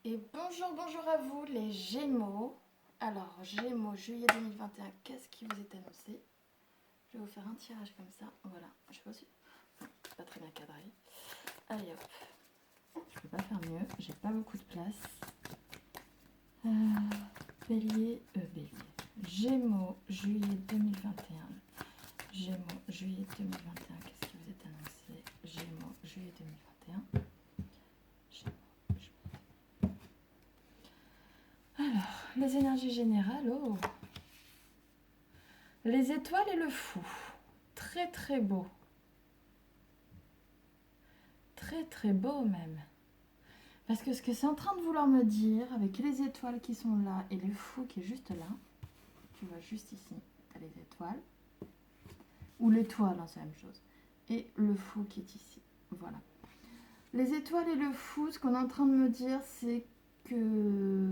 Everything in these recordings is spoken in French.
Et bonjour, bonjour à vous les Gémeaux. Alors, Gémeaux, juillet 2021, qu'est-ce qui vous est annoncé? Je vais vous faire un tirage comme ça. Voilà, je sais pas si... C'est pas très bien cadré. Allez hop, je peux pas faire mieux, j'ai pas beaucoup de place. Euh, Bélier. Gémeaux, juillet 2021. Gémeaux, juillet 2021, qu'est-ce qui vous est annoncé? Gémeaux, juillet 2021. Alors, les énergies générales, oh, les étoiles et le fou. Très très beau. Très très beau même. Parce que ce que c'est en train de vouloir me dire, avec les étoiles qui sont là et le fou qui est juste là, tu vois juste ici, tu as les étoiles, ou l'étoile, hein, c'est la même chose, et le fou qui est ici. Voilà. Les étoiles et le fou, ce qu'on est en train de me dire, c'est que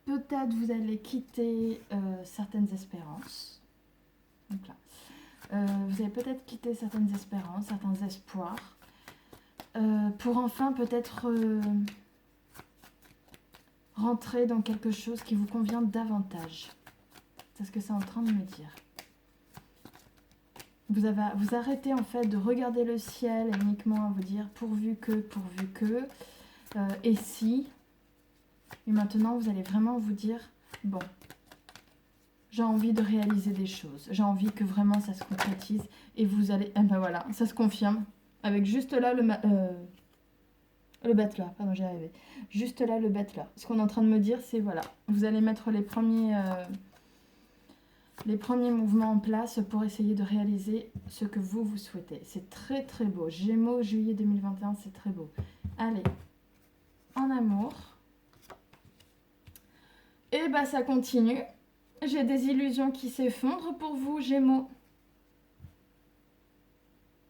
peut-être vous allez quitter certaines espérances. Donc là. Vous allez peut-être quitter certaines espérances, certains espoirs, pour enfin peut-être rentrer dans quelque chose qui vous convient davantage. C'est ce que c'est en train de me dire. Vous arrêtez en fait de regarder le ciel et uniquement à vous dire pourvu que, et si. Et maintenant vous allez vraiment vous dire, bon, j'ai envie de réaliser des choses. J'ai envie que vraiment ça se concrétise. Et vous allez, eh ben voilà, ça se confirme. Avec juste là le bêta, pardon, j'y arrivé. Juste là, le bêta. Ce qu'on est en train de me dire, c'est voilà, vous allez mettre les premiers mouvements en place pour essayer de réaliser ce que vous souhaitez. C'est très très beau. Gémeaux, juillet 2021, c'est très beau. Allez, en amour. Et bah ça continue. J'ai des illusions qui s'effondrent pour vous, Gémeaux.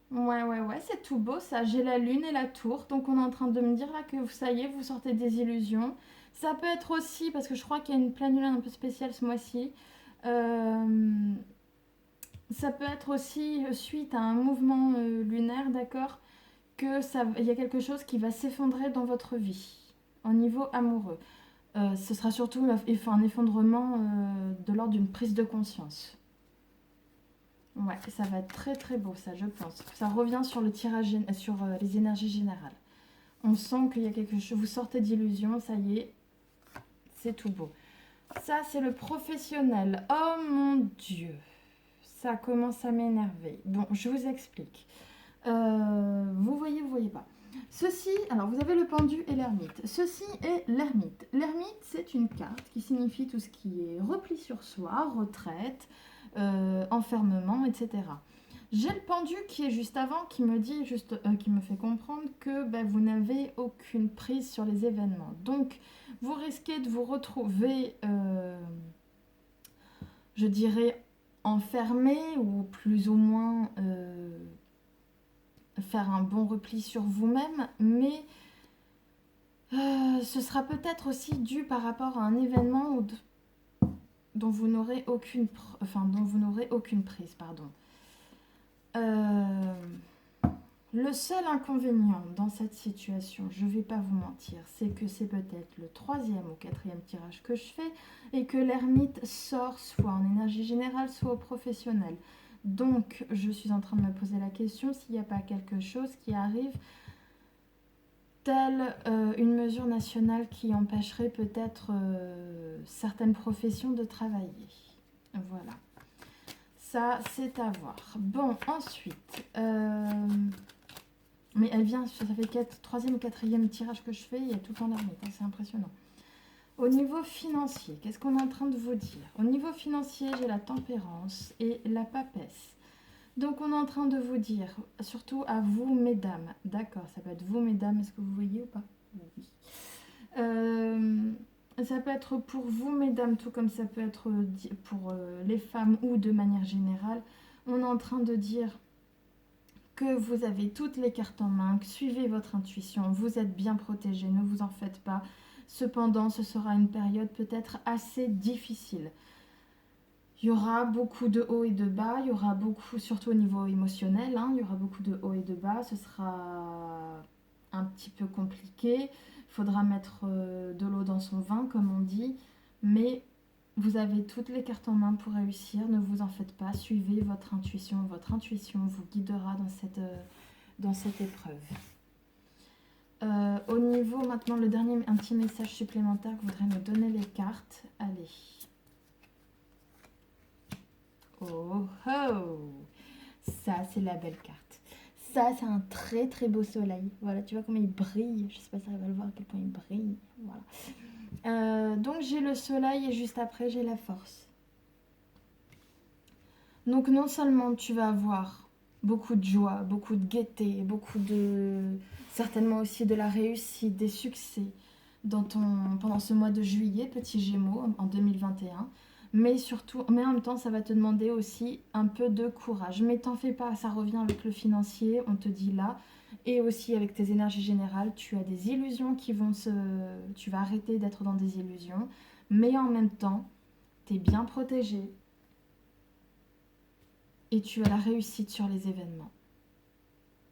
Ouais, c'est tout beau ça. J'ai la lune et la tour. Donc on est en train de me dire là que ça y est, vous sortez des illusions. Ça peut être aussi, parce que je crois qu'il y a une pleine lune un peu spéciale ce mois-ci. Ça peut être aussi suite à un mouvement lunaire, d'accord, que il y a quelque chose qui va s'effondrer dans votre vie, au niveau amoureux. Ce sera surtout un effondrement de l'ordre d'une prise de conscience. Ouais, ça va être très très beau ça, je pense. Ça revient sur le tirage, sur les énergies générales. On sent qu'il y a quelque chose, vous sortez d'illusion, ça y est, c'est tout beau. Ça, c'est le professionnel. Oh mon Dieu, ça commence à m'énerver. Bon, je vous explique. Vous voyez pas. Ceci, alors vous avez le pendu et l'ermite. Ceci est l'ermite. L'ermite, c'est une carte qui signifie tout ce qui est repli sur soi, retraite, enfermement, etc. J'ai le pendu qui est juste avant, qui me dit qui me fait comprendre que vous n'avez aucune prise sur les événements. Donc, vous risquez de vous retrouver, je dirais, enfermé ou plus ou moins faire un bon repli sur vous-même, mais ce sera peut-être aussi dû par rapport à un événement dont vous n'aurez aucune prise, pardon. Le seul inconvénient dans cette situation, je ne vais pas vous mentir, c'est que c'est peut-être le troisième ou quatrième tirage que je fais et que l'ermite sort soit en énergie générale, soit au professionnel. Donc, je suis en train de me poser la question s'il n'y a pas quelque chose qui arrive, telle une mesure nationale qui empêcherait peut-être certaines professions de travailler. Voilà. Ça, c'est à voir. Bon, ensuite, mais elle vient, ça fait troisième ou quatrième tirage que je fais, il y a tout en ermite, hein, c'est impressionnant. Au niveau financier, qu'est-ce qu'on est en train de vous dire? Au niveau financier, j'ai la tempérance et la papesse. Donc on est en train de vous dire, surtout à vous mesdames, d'accord, ça peut être vous mesdames, est-ce que vous voyez ou pas? Oui. Ça peut être pour vous mesdames, tout comme ça peut être pour les femmes ou de manière générale. On est en train de dire que vous avez toutes les cartes en main, que suivez votre intuition, vous êtes bien protégés, ne vous en faites pas. Cependant, ce sera une période peut-être assez difficile. Il y aura beaucoup de hauts et de bas, il y aura beaucoup, surtout au niveau émotionnel, hein, il y aura beaucoup de hauts et de bas, ce sera un petit peu compliqué. Il faudra mettre de l'eau dans son vin, comme on dit, mais vous avez toutes les cartes en main pour réussir, ne vous en faites pas, suivez votre intuition vous guidera dans cette épreuve. Au niveau, maintenant, le dernier, un petit message supplémentaire que voudraient me donner les cartes. Allez. Oh oh! Ça, c'est la belle carte. Ça, c'est un très très beau soleil. Voilà, tu vois comment il brille. Je sais pas si tu vas le voir à quel point il brille. Voilà. Donc, j'ai le soleil et juste après, j'ai la force. Donc, non seulement tu vas avoir beaucoup de joie, beaucoup de gaieté, beaucoup de... certainement aussi de la réussite, des succès pendant ce mois de juillet, petit Gémeaux, en 2021. Mais surtout, mais en même temps, ça va te demander aussi un peu de courage. Mais t'en fais pas, ça revient avec le financier, on te dit là. Et aussi avec tes énergies générales, tu as des illusions qui vont se... Tu vas arrêter d'être dans des illusions. Mais en même temps, tu es bien protégé. Et tu as la réussite sur les événements.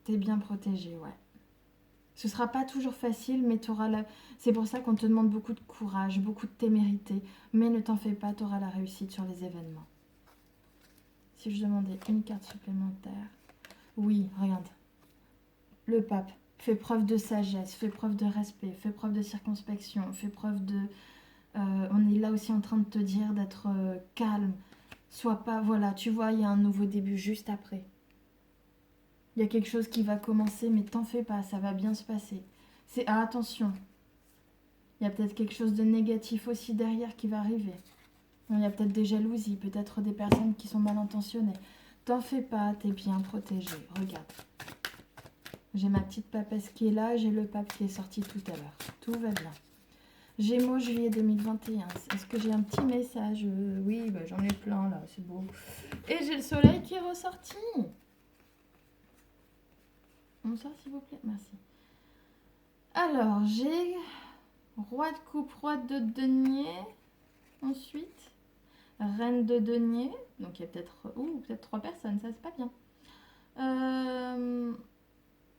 Tu es bien protégé, ouais. Ce sera pas toujours facile, mais tu auras la... C'est pour ça qu'on te demande beaucoup de courage, beaucoup de témérité. Mais ne t'en fais pas, tu auras la réussite sur les événements. Si je demandais une carte supplémentaire... Oui, regarde. Le pape fait preuve de sagesse, fait preuve de respect, fait preuve de circonspection, fait preuve de... on est là aussi en train de te dire d'être calme. Sois pas... Voilà, tu vois, il y a un nouveau début juste après. Il y a quelque chose qui va commencer, mais t'en fais pas, ça va bien se passer. Attention, il y a peut-être quelque chose de négatif aussi derrière qui va arriver. Il y a peut-être des jalousies, peut-être des personnes qui sont mal intentionnées. T'en fais pas, t'es bien protégé. Regarde. J'ai ma petite papesse qui est là, j'ai le pape qui est sorti tout à l'heure. Tout va bien. Gémeaux, juillet 2021. Est-ce que j'ai un petit message? Oui, bah, j'en ai plein là, c'est beau. Et j'ai le soleil qui est ressorti. Bonsoir s'il vous plaît, merci. Alors, j'ai roi de coupe, roi de denier. Ensuite, reine de denier. Donc il y a peut-être 3 personnes, ça c'est pas bien.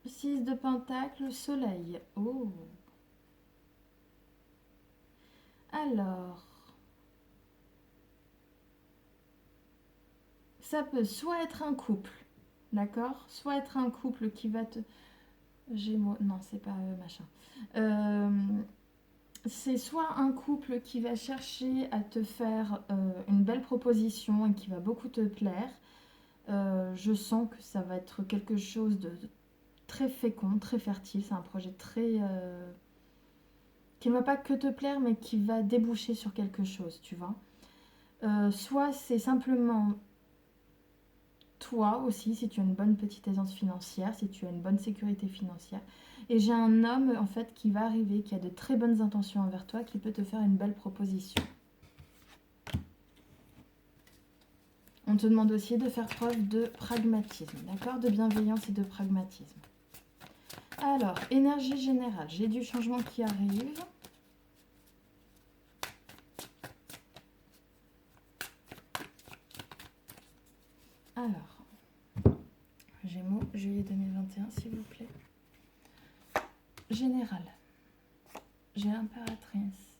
6 de pentacle, soleil. Oh. Alors, ça peut soit être un couple, d'accord? Soit être un couple qui va te... Gémeaux, non, c'est pas machin. C'est soit un couple qui va chercher à te faire une belle proposition et qui va beaucoup te plaire. Je sens que ça va être quelque chose de très fécond, très fertile. C'est un projet très... qui ne va pas que te plaire, mais qui va déboucher sur quelque chose, tu vois. Soit c'est simplement toi aussi, si tu as une bonne petite aisance financière, si tu as une bonne sécurité financière. Et j'ai un homme, en fait, qui va arriver, qui a de très bonnes intentions envers toi, qui peut te faire une belle proposition. On te demande aussi de faire preuve de pragmatisme, d'accord? De bienveillance et de pragmatisme. Alors, énergie générale, j'ai du changement qui arrive. Alors, Gémeaux, juillet 2021, s'il vous plaît. Général, j'ai l'impératrice,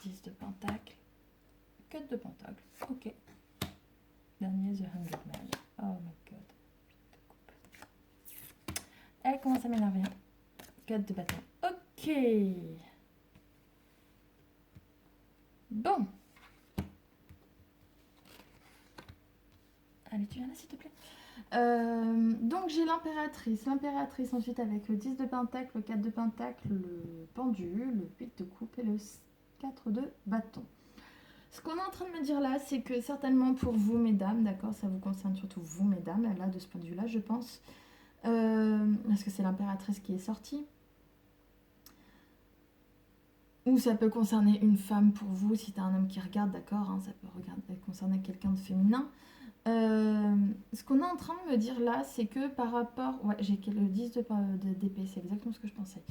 10 de pentacle, 4 de pentacle, ok. Dernier, The Hundred Man. Oh my god. Elle commence à m'énerver. 4 de bâton. Ok. Bon. Allez, tu viens là, s'il te plaît. Donc, j'ai l'impératrice. L'impératrice, ensuite, avec le 10 de pentacle, le 4 de pentacle, le pendule, le 8 de coupe et le 4 de bâton. Ce qu'on est en train de me dire là, c'est que certainement pour vous, mesdames, d'accord, ça vous concerne surtout vous, mesdames, là, de ce point de vue-là, je pense, parce que c'est l'impératrice qui est sortie. Ou ça peut concerner une femme pour vous, si tu as un homme qui regarde, d'accord, hein, ça peut concerner quelqu'un de féminin. Ce qu'on est en train de me dire là, c'est que par rapport... Ouais, j'ai le 10 d'épée, c'est exactement ce que je pensais.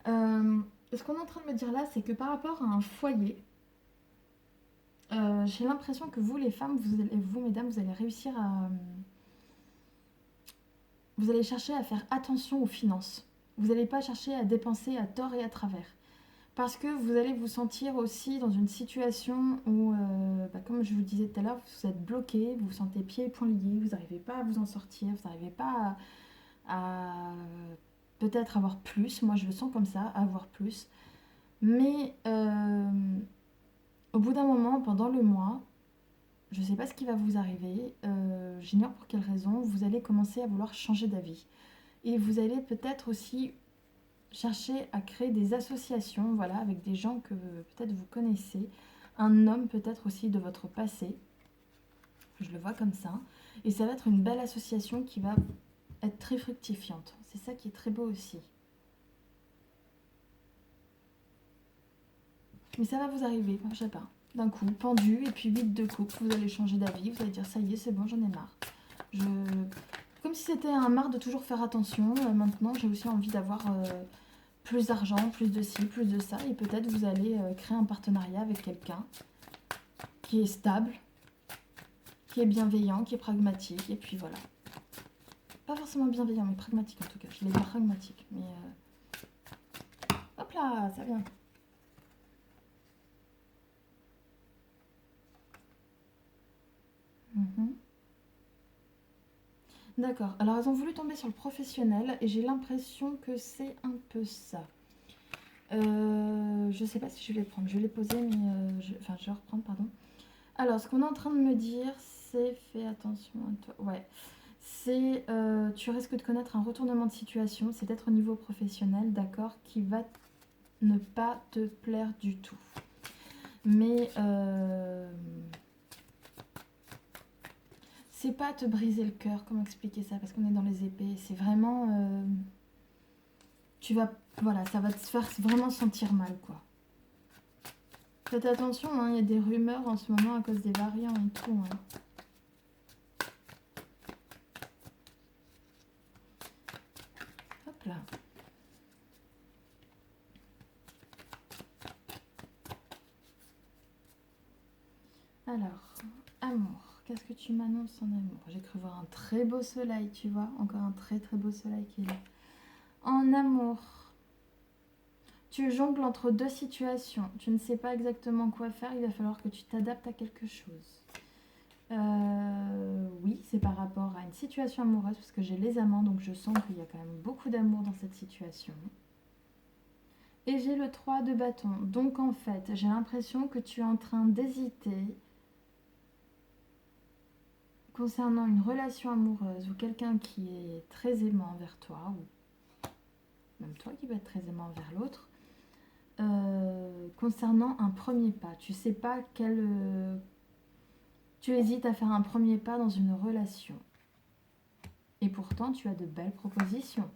Ce qu'on est en train de me dire là, c'est que par rapport à un foyer, j'ai l'impression que vous, les femmes, vous, mesdames, vous allez réussir à... Vous allez chercher à faire attention aux finances. Vous n'allez pas chercher à dépenser à tort et à travers. Parce que vous allez vous sentir aussi dans une situation où, comme je vous le disais tout à l'heure, vous êtes bloqué, vous vous sentez pieds et poings liés, vous n'arrivez pas à vous en sortir, vous n'arrivez pas à peut-être avoir plus. Moi, je le sens comme ça, avoir plus. Mais au bout d'un moment, pendant le mois, je ne sais pas ce qui va vous arriver, j'ignore pour quelle raison, vous allez commencer à vouloir changer d'avis. Et vous allez peut-être aussi chercher à créer des associations, voilà, avec des gens que peut-être vous connaissez, un homme peut-être aussi de votre passé, je le vois comme ça, et ça va être une belle association qui va être très fructifiante. C'est ça qui est très beau aussi. Mais ça va vous arriver, je sais pas, d'un coup, pendu, et puis 8 de coupe, vous allez changer d'avis, vous allez dire ça y est, c'est bon, j'en ai marre. Je... Comme si c'était un marre de toujours faire attention, maintenant j'ai aussi envie d'avoir plus d'argent, plus de ci, plus de ça, et peut-être vous allez créer un partenariat avec quelqu'un qui est stable, qui est bienveillant, qui est pragmatique, et puis voilà. Pas forcément bienveillant, mais pragmatique en tout cas, je l'ai dit pragmatique, mais hop là, ça vient. Mhm. D'accord, alors elles ont voulu tomber sur le professionnel, et j'ai l'impression que c'est un peu ça. Je sais pas si je vais le prendre, je vais les poser, mais enfin je vais reprendre, pardon. Alors, ce qu'on est en train de me dire, c'est fais attention à toi. Ouais, c'est tu risques de connaître un retournement de situation, c'est d'être au niveau professionnel, d'accord, qui va ne pas te plaire du tout. Mais c'est pas te briser le cœur, comment expliquer ça, parce qu'on est dans les épées, c'est vraiment tu vas, voilà, ça va te faire vraiment sentir mal, quoi. Faites attention, hein, il y a des rumeurs en ce moment à cause des variants et tout. Hein. Hop là. Alors, amour. Qu'est-ce que tu m'annonces en amour? J'ai cru voir un très beau soleil, tu vois. Encore un très très beau soleil qui est là. En amour, tu jongles entre deux situations. Tu ne sais pas exactement quoi faire. Il va falloir que tu t'adaptes à quelque chose. Oui, c'est par rapport à une situation amoureuse parce que j'ai les amants, donc je sens qu'il y a quand même beaucoup d'amour dans cette situation. Et j'ai le 3 de bâton. Donc en fait, j'ai l'impression que tu es en train d'hésiter concernant une relation amoureuse ou quelqu'un qui est très aimant envers toi, ou même toi qui va être très aimant envers l'autre, concernant un premier pas. Tu sais pas quel... tu hésites à faire un premier pas dans une relation. Et pourtant, tu as de belles propositions.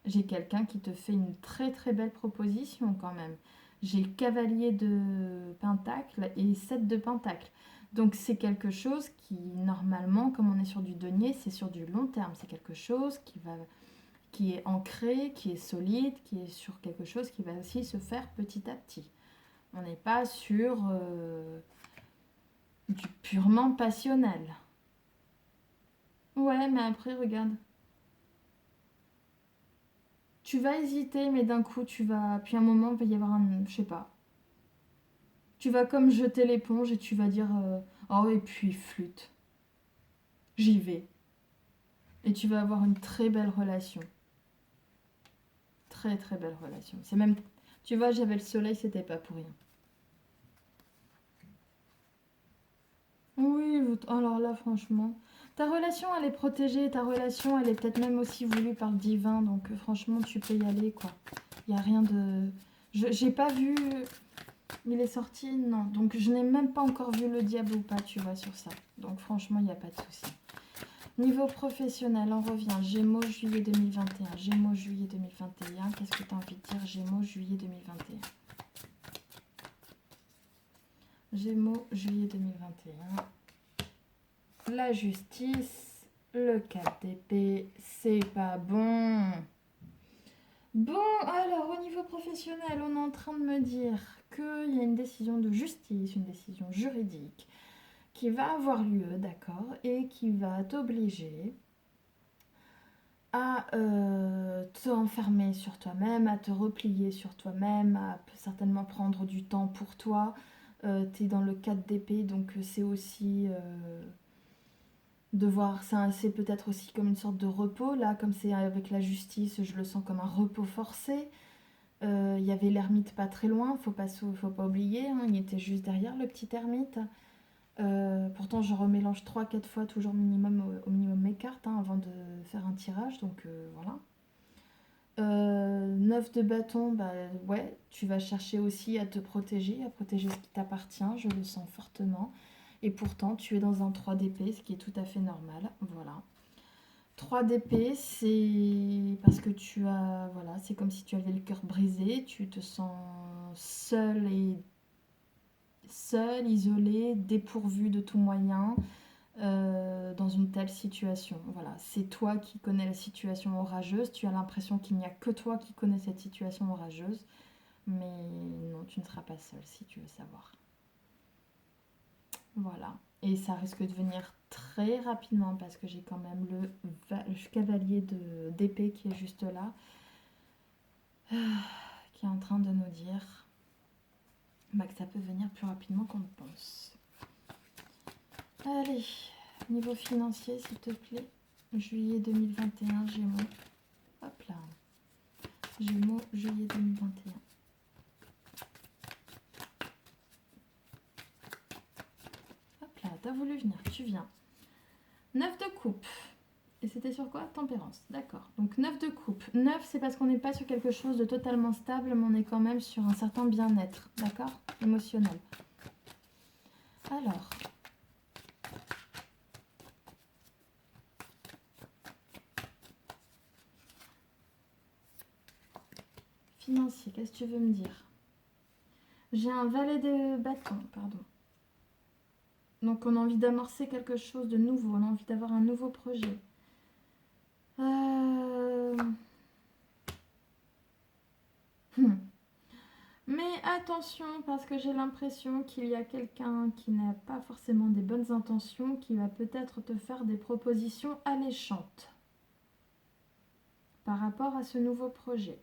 J'ai quelqu'un qui te fait une très très belle proposition quand même. J'ai cavalier de pentacle et 7 de pentacle. Donc c'est quelque chose qui, normalement, comme on est sur du denier, c'est sur du long terme. C'est quelque chose qui est ancré, qui est solide, qui est sur quelque chose qui va aussi se faire petit à petit. On n'est pas sur du purement passionnel. Ouais, mais après, regarde. Tu vas hésiter, mais d'un coup, tu vas... Puis à un moment, il va y avoir un... Je sais pas. Tu vas comme jeter l'éponge et tu vas dire oh, et puis flûte. J'y vais. Et tu vas avoir une très belle relation. Très très belle relation. C'est même... Tu vois, j'avais le soleil, c'était pas pour rien. Oui, alors là, franchement... Ta relation, elle est protégée. Ta relation, elle est peut-être même aussi voulue par le divin. Donc franchement, tu peux y aller, quoi. Il n'y a rien de... J'ai pas vu... Il est sorti, non. Donc je n'ai même pas encore vu le diable ou pas, tu vois, sur ça. Donc franchement, il n'y a pas de souci. Niveau professionnel, on revient. Gémeaux, juillet 2021. Gémeaux, juillet 2021. Qu'est-ce que tu as envie de dire Gémeaux, juillet 2021. Gémeaux, juillet 2021. La justice, le 4 d'épée, c'est pas bon. Bon, alors au niveau professionnel, on est en train de me dire qu'il y a une décision de justice, une décision juridique qui va avoir lieu, d'accord, et qui va t'obliger à te enfermer sur toi-même, à te replier sur toi-même, à certainement prendre du temps pour toi. Tu es dans le 4 d'épée, donc c'est aussi de voir, c'est peut-être aussi comme une sorte de repos, là, comme c'est avec la justice, je le sens comme un repos forcé. Il y avait l'ermite pas très loin, faut pas oublier, hein, il était juste derrière le petit ermite. Pourtant, je remélange 3-4 fois toujours minimum, au minimum mes cartes hein, avant de faire un tirage, donc voilà. 9 de bâton, bah ouais, tu vas chercher aussi à te protéger, à protéger ce qui t'appartient, je le sens fortement. Et pourtant, tu es dans un 3 d'épée, ce qui est tout à fait normal, voilà. 3 d'épée, c'est parce que tu as, voilà, c'est comme si tu avais le cœur brisé, tu te sens seul, isolé, dépourvu de tout moyen, dans une telle situation. Voilà, c'est toi qui connais la situation orageuse, tu as l'impression qu'il n'y a que toi qui connais cette situation orageuse, mais non, tu ne seras pas seul si tu veux savoir. Voilà, et ça risque de venir très rapidement parce que j'ai quand même le cavalier d'épée qui est juste là, qui est en train de nous dire bah, que ça peut venir plus rapidement qu'on ne pense. Allez, niveau financier s'il te plaît, juillet 2021, Gémeaux. Hop là. Gémeaux, juillet 2021. Hop là, t'as voulu venir, tu viens. 9 de coupe. Et c'était sur quoi? Tempérance. D'accord. Donc 9 de coupe. 9, c'est parce qu'on n'est pas sur quelque chose de totalement stable, mais on est quand même sur un certain bien-être. D'accord? Émotionnel. Alors. Financier, qu'est-ce que tu veux me dire? J'ai un valet de bâton, pardon. Donc on a envie d'amorcer quelque chose de nouveau, on a envie d'avoir un nouveau projet. Mais attention, parce que j'ai l'impression qu'il y a quelqu'un qui n'a pas forcément des bonnes intentions, qui va peut-être te faire des propositions alléchantes par rapport à ce nouveau projet.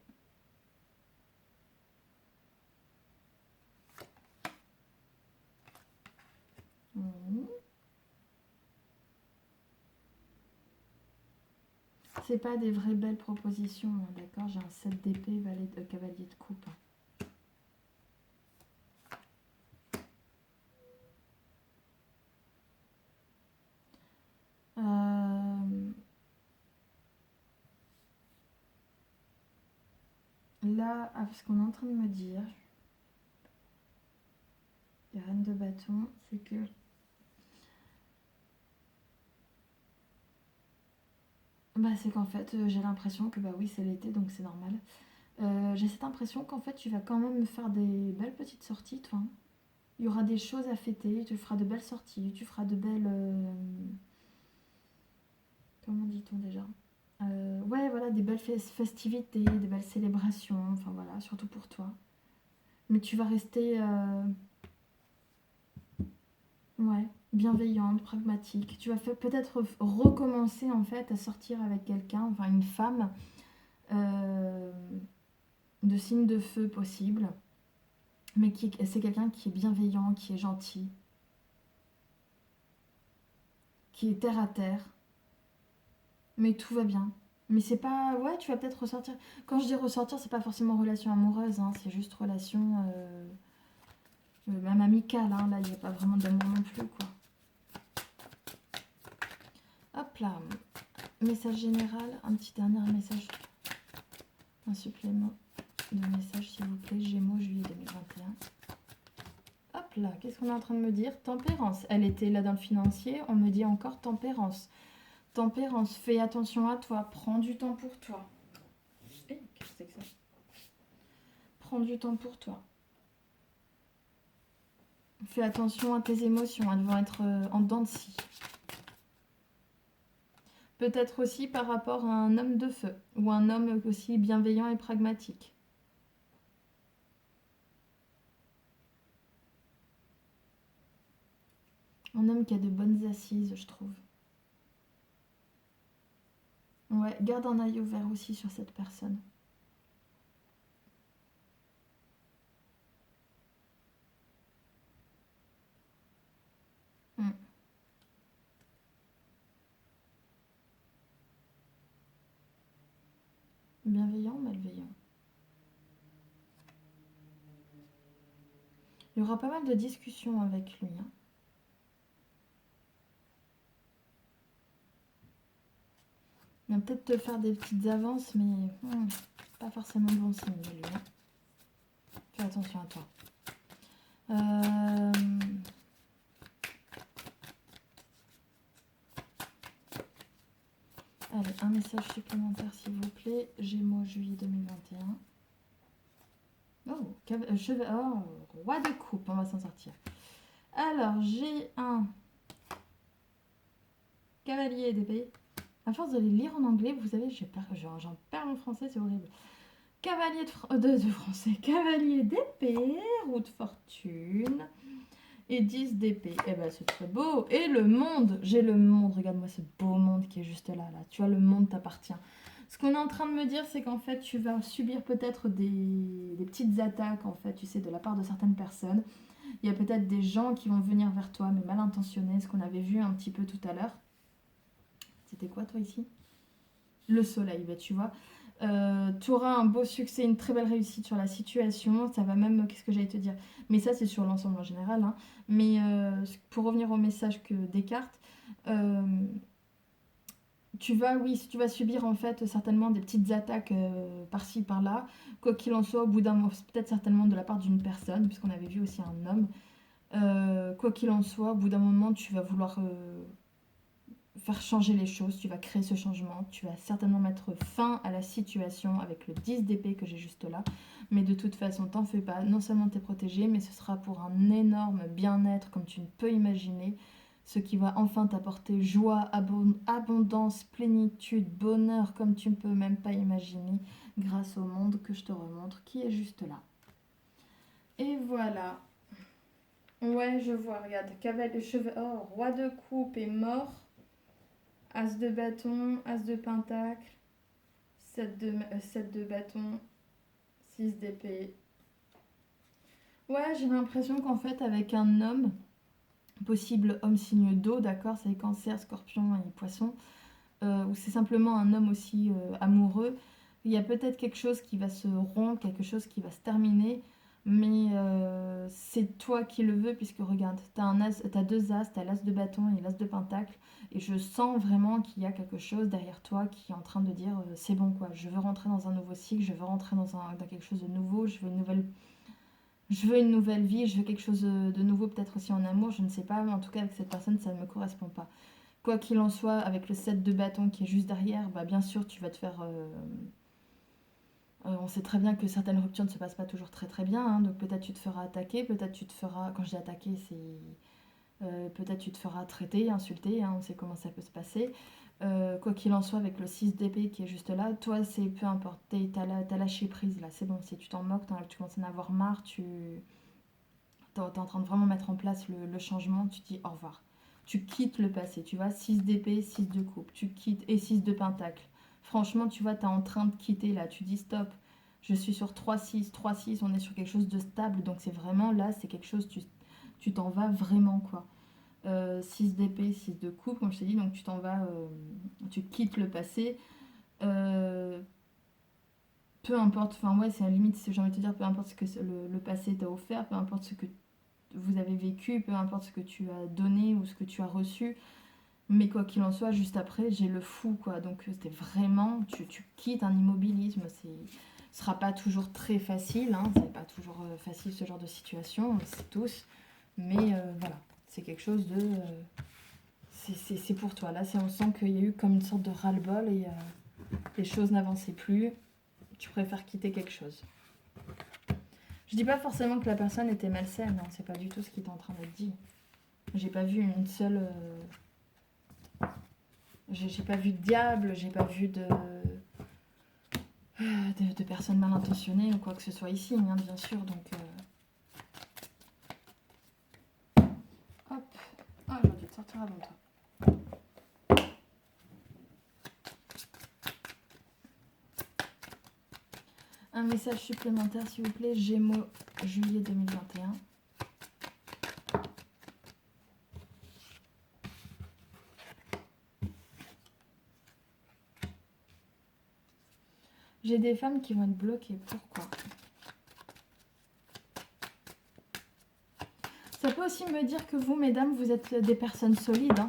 C'est pas des vraies belles propositions, hein, d'accord? J'ai un 7 d'épée, valet de cavalier de coupe. Là, ce qu'on est en train de me dire, les reines de bâton, c'est que bah, c'est qu'en fait, j'ai l'impression que bah oui, c'est l'été, donc c'est normal. J'ai cette impression qu'en fait, tu vas quand même me faire des belles petites sorties, toi. Il y aura des choses à fêter, tu feras de belles sorties, tu feras de belles... comment dit-on déjà? Ouais, voilà, des belles festivités, des belles célébrations, enfin voilà, surtout pour toi. Mais tu vas rester, ouais, bienveillante, pragmatique. Tu vas peut-être recommencer en fait à sortir avec quelqu'un, enfin une femme, euh, de signe de feu possible. Mais c'est quelqu'un qui est bienveillant, qui est gentil, qui est terre à terre. Mais tout va bien. Mais c'est pas... Ouais, tu vas peut-être ressortir. Quand je dis ressortir, c'est pas forcément relation amoureuse, hein, c'est juste relation... même amicale, hein, là, il n'y a pas vraiment d'amour non plus, quoi. Hop là. Message général, un petit dernier message. Un supplément de message, s'il vous plaît. Gémeaux, juillet 2021. Hop là, qu'est-ce qu'on est en train de me dire? Tempérance. Elle était là dans le financier, on me dit encore tempérance. Tempérance, fais attention à toi, prends du temps pour toi. Qu'est-ce que c'est que ça? Prends du temps pour toi. Fais attention à tes émotions, elles vont être en dents de scie. Peut-être aussi par rapport à un homme de feu, ou un homme aussi bienveillant et pragmatique. Un homme qui a de bonnes assises, je trouve. Ouais, Ouais, garde un œil ouvert aussi sur cette personne. Hmm. Bienveillant, malveillant. Il y aura pas mal de discussions avec lui, hein. Il va peut-être te faire des petites avances, mais pas forcément bon signe de lui, hein. Fais attention à toi. Allez, un message supplémentaire s'il vous plaît. Gémeaux, juillet 2021. Oh, roi de coupe, on va s'en sortir. Alors, j'ai un cavalier d'épée. À force de les lire en anglais, vous savez, j'en perds mon français, c'est horrible. Cavalier de français. Cavalier d'épée, roue de fortune. Et 10 d'épée. Eh ben, c'est très beau. Et le monde. J'ai le monde. Regarde-moi ce beau monde qui est juste là. Tu vois, le monde t'appartient. Ce qu'on est en train de me dire, c'est qu'en fait, tu vas subir peut-être des petites attaques, en fait, tu sais, de la part de certaines personnes. Il y a peut-être des gens qui vont venir vers toi, mais mal intentionnés, ce qu'on avait vu un petit peu tout à l'heure. C'était quoi, toi, ici? Le soleil, bah, tu vois. Tu auras un beau succès, une très belle réussite sur la situation. Ça va même, qu'est-ce que j'allais te dire? Mais ça, c'est sur l'ensemble en général, hein. Mais pour revenir au message que des cartes, tu vas subir en fait certainement des petites attaques par-ci par-là. Quoi qu'il en soit, au bout d'un moment, peut-être certainement de la part d'une personne, puisqu'on avait vu aussi un homme. Quoi qu'il en soit, au bout d'un moment, tu vas vouloir faire changer les choses, tu vas créer ce changement, tu vas certainement mettre fin à la situation avec le 10 d'épée que j'ai juste là. Mais de toute façon, t'en fais pas, non seulement t'es protégé, mais ce sera pour un énorme bien-être comme tu ne peux imaginer. Ce qui va enfin t'apporter joie, abondance, plénitude, bonheur comme tu ne peux même pas imaginer grâce au monde que je te remontre qui est juste là. Et voilà. Ouais, je vois, regarde, cavalier, cheveux, oh, roi de coupe est mort. As de bâton, as de pentacle, 7 de bâton, 6 d'épée. Ouais, j'ai l'impression qu'en fait, avec un homme, possible homme signe d'eau, d'accord, c'est cancer, scorpion et poisson, ou c'est simplement un homme aussi amoureux, il y a peut-être quelque chose qui va se rompre, quelque chose qui va se terminer, mais c'est toi qui le veux, puisque regarde, t'as deux as, t'as l'as de bâton et l'as de pentacle, et je sens vraiment qu'il y a quelque chose derrière toi qui est en train de dire c'est bon quoi, je veux rentrer dans un nouveau cycle, je veux rentrer dans quelque chose de nouveau, je veux une nouvelle vie, je veux quelque chose de nouveau, peut-être aussi en amour, je ne sais pas, mais en tout cas avec cette personne ça ne me correspond pas. Quoi qu'il en soit, avec le 7 de bâton qui est juste derrière, bah bien sûr tu vas te faire... on sait très bien que certaines ruptures ne se passent pas toujours très très bien, hein, donc peut-être tu te feras attaquer, peut-être tu te feras... Quand je dis attaquer, c'est... peut-être tu te feras traiter, insulter, hein, on sait comment ça peut se passer. Quoi qu'il en soit, avec le 6 d'épée qui est juste là, toi c'est peu importe, t'as lâché prise là, c'est bon, si tu t'en moques, tu commences à en avoir marre, t'es en train de vraiment mettre en place le changement, tu dis au revoir. Tu quittes le passé, tu vois, 6 d'épée, 6 de coupe, tu quittes, et 6 de pentacle. Franchement, tu vois, t'es en train de quitter là, tu dis stop, je suis sur 3-6, 3-6, on est sur quelque chose de stable, donc c'est vraiment là, c'est quelque chose, tu t'en vas vraiment quoi. 6 d'épée, 6 de coupe, comme je t'ai dit, donc tu t'en vas, tu quittes le passé. Euh, Peu importe, enfin ouais, c'est à la limite, j'ai envie de te dire, peu importe ce que le passé t'a offert, peu importe ce que vous avez vécu, peu importe ce que tu as donné ou ce que tu as reçu. Mais quoi qu'il en soit, juste après, j'ai le fou, quoi. Donc c'était vraiment, tu quittes un immobilisme. Ce sera pas toujours très facile, hein. C'est pas toujours facile ce genre de situation, on le sait tous. Mais voilà, c'est quelque chose de... c'est pour toi. Là, on sent qu'il y a eu comme une sorte de ras-le-bol et les choses n'avançaient plus. Tu préfères quitter quelque chose. Je dis pas forcément que la personne était malsaine, hein. C'est pas du tout ce qui est en train d'être dit. J'ai pas vu une seule... J'ai pas vu de diable, j'ai pas vu de personnes mal intentionnées ou quoi que ce soit ici, hein, bien sûr. Donc, hop. Ah, j'aurais dû te sortir avant toi. Un message supplémentaire, s'il vous plaît. Gémeaux, juillet 2021. J'ai des femmes qui vont être bloquées. Pourquoi? Ça peut aussi me dire que vous, mesdames, vous êtes des personnes solides. Hein.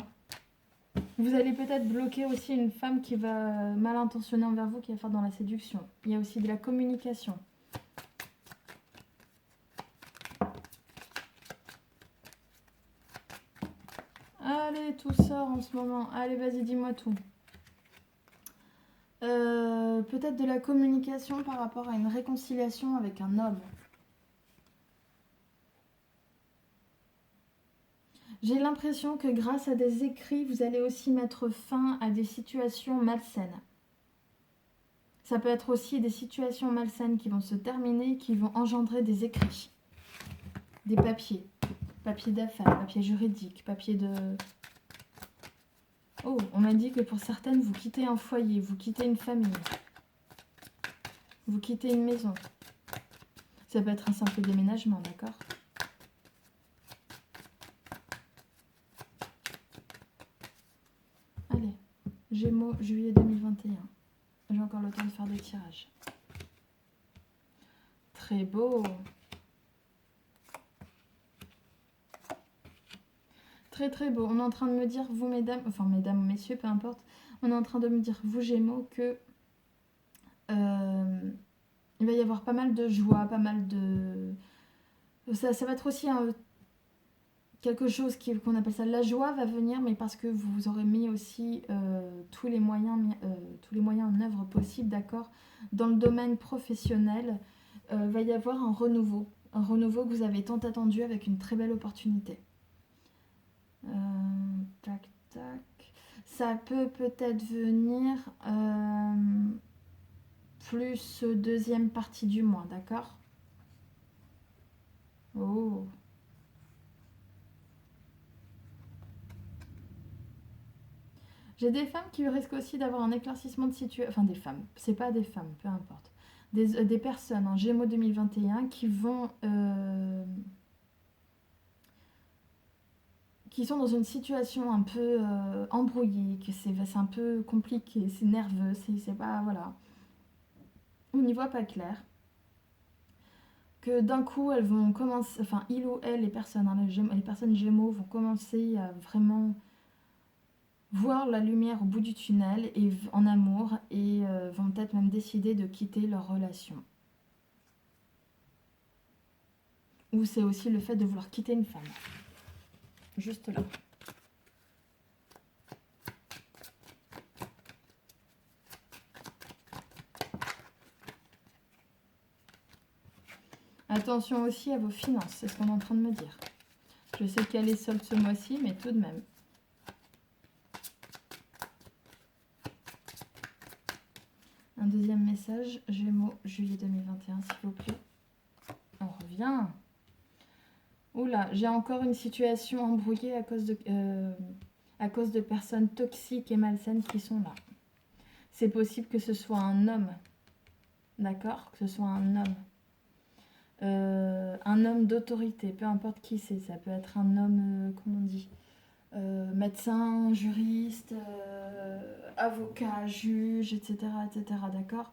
Vous allez peut-être bloquer aussi une femme qui va mal intentionnée envers vous, qui va faire dans la séduction. Il y a aussi de la communication. Allez, tout sort en ce moment. Allez, vas-y, dis-moi tout. Peut-être de la communication par rapport à une réconciliation avec un homme. J'ai l'impression que grâce à des écrits, vous allez aussi mettre fin à des situations malsaines. Ça peut être aussi des situations malsaines qui vont se terminer, qui vont engendrer des écrits, des papiers, papiers d'affaires, papiers juridiques, papiers de... Oh, on m'a dit que pour certaines, vous quittez un foyer, vous quittez une famille, vous quittez une maison. Ça peut être un simple déménagement, d'accord ? Allez, Gémeaux, juillet 2021. J'ai encore le temps de faire des tirages. Très beau. Très très beau. On est en train de me dire, vous mesdames, enfin mesdames ou messieurs, peu importe, on est en train de me dire, vous Gémeaux, que il va y avoir pas mal de joie, pas mal de... Ça va être aussi quelque chose qu'on appelle ça, la joie va venir, mais parce que vous aurez mis aussi tous les moyens en œuvre possibles, d'accord. Dans le domaine professionnel, va y avoir un renouveau que vous avez tant attendu avec une très belle opportunité. Tac, tac. Ça peut peut-être venir plus deuxième partie du mois, d'accord? Oh. J'ai des femmes qui risquent aussi d'avoir un éclaircissement de situation. Enfin, des femmes, c'est pas des femmes, peu importe. Des personnes en Gémeaux 2021 qui vont. Qui sont dans une situation un peu embrouillée, que c'est un peu compliqué, c'est nerveux, c'est pas. Voilà. On n'y voit pas clair. Que d'un coup, elles vont commencer. Enfin, il ou elle, les personnes, hein, les personnes Gémeaux vont commencer à vraiment voir la lumière au bout du tunnel et en amour et vont peut-être même décider de quitter leur relation. Ou c'est aussi le fait de vouloir quitter une femme. Juste là. Attention aussi à vos finances, c'est ce qu'on est en train de me dire. Je sais qu'elle est solde ce mois-ci, mais tout de même. Un deuxième message, Gémeaux, juillet 2021, s'il vous plaît. On revient. Oula, j'ai encore une situation embrouillée à cause de personnes toxiques et malsaines qui sont là. C'est possible que ce soit un homme. D'accord? Que ce soit un homme d'autorité, peu importe qui c'est. Ça peut être un homme, comment on dit, médecin, juriste, avocat, juge, etc. etc. D'accord?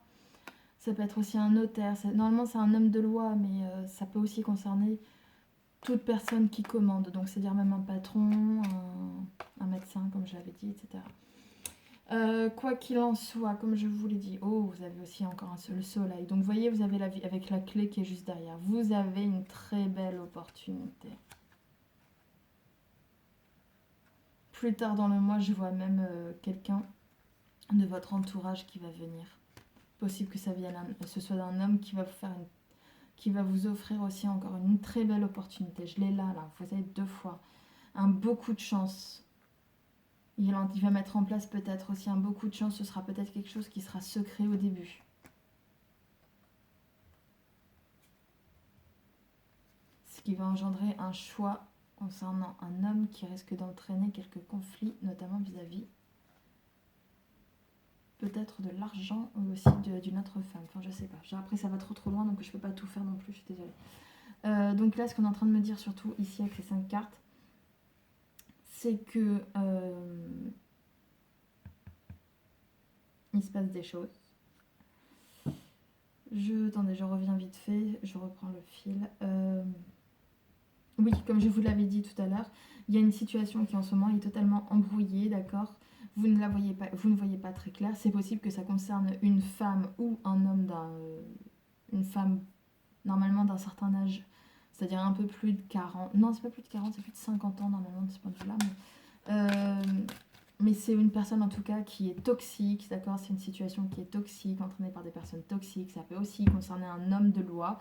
Ça peut être aussi un notaire. Normalement, c'est un homme de loi, mais ça peut aussi concerner toute personne qui commande. Donc, c'est-à-dire même un patron, un médecin, comme je l'avais dit, etc. Quoi qu'il en soit, comme je vous l'ai dit, oh, vous avez aussi encore le soleil. Donc, vous voyez, vous avez la vie avec la clé qui est juste derrière. Vous avez une très belle opportunité. Plus tard dans le mois, je vois même quelqu'un de votre entourage qui va venir. Possible que ce soit un homme qui va vous offrir aussi encore une très belle opportunité. Je l'ai là. Vous avez 2 fois. Beaucoup de chance. Il va mettre en place peut-être aussi beaucoup de chance. Ce sera peut-être quelque chose qui sera secret au début. Ce qui va engendrer un choix concernant un homme qui risque d'entraîner quelques conflits, notamment vis-à-vis peut-être de l'argent aussi d'une autre femme. Enfin, je sais pas. Après, ça va trop loin, donc je peux pas tout faire non plus, je suis désolée. Donc là, ce qu'on est en train de me dire, surtout ici avec les 5 cartes, c'est que il se passe des choses. Attendez, je reviens vite fait, je reprends le fil. Oui, comme je vous l'avais dit tout à l'heure, il y a une situation qui en ce moment est totalement embrouillée, d'accord? Vous ne la voyez pas, vous ne voyez pas très clair. C'est possible que ça concerne une femme ou un homme une femme normalement d'un certain âge, c'est-à-dire un peu plus de 40. Non, c'est pas plus de 40, c'est plus de 50 ans normalement de ce point de vue-là. Mais c'est une personne en tout cas qui est toxique, d'accord? C'est une situation qui est toxique, entraînée par des personnes toxiques. Ça peut aussi concerner un homme de loi.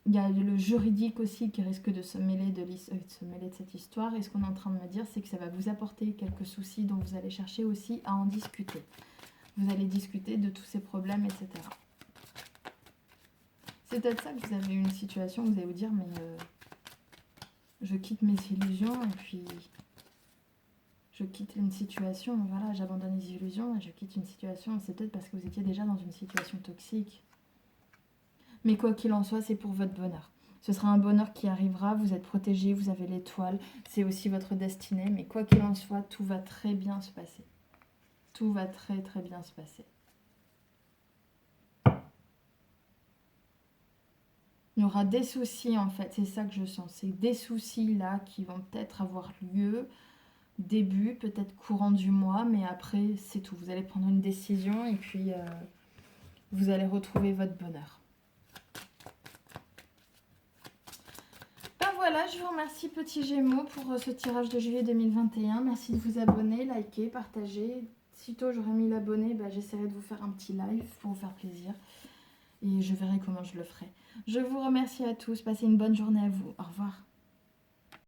Il y a le juridique aussi qui risque de se mêler de cette histoire. Et ce qu'on est en train de me dire, c'est que ça va vous apporter quelques soucis dont vous allez chercher aussi à en discuter. Vous allez discuter de tous ces problèmes, etc. C'est peut-être ça que vous avez une situation où vous allez vous dire, mais je quitte mes illusions et puis je quitte une situation, voilà, j'abandonne les illusions et je quitte une situation. C'est peut-être parce que vous étiez déjà dans une situation toxique. Mais quoi qu'il en soit, c'est pour votre bonheur. Ce sera un bonheur qui arrivera, vous êtes protégé, vous avez l'étoile, c'est aussi votre destinée. Mais quoi qu'il en soit, tout va très bien se passer. Tout va très très bien se passer. Il y aura des soucis en fait, c'est ça que je sens. C'est des soucis là qui vont peut-être avoir lieu début, peut-être courant du mois, mais après c'est tout. Vous allez prendre une décision et puis vous allez retrouver votre bonheur. Ben voilà, je vous remercie Petit Gémeaux pour ce tirage de juillet 2021. Merci de vous abonner, liker, partager. Sitôt j'aurai mis l'abonné, ben, j'essaierai de vous faire un petit live pour vous faire plaisir. Et je verrai comment je le ferai. Je vous remercie à tous, passez une bonne journée à vous. Au revoir.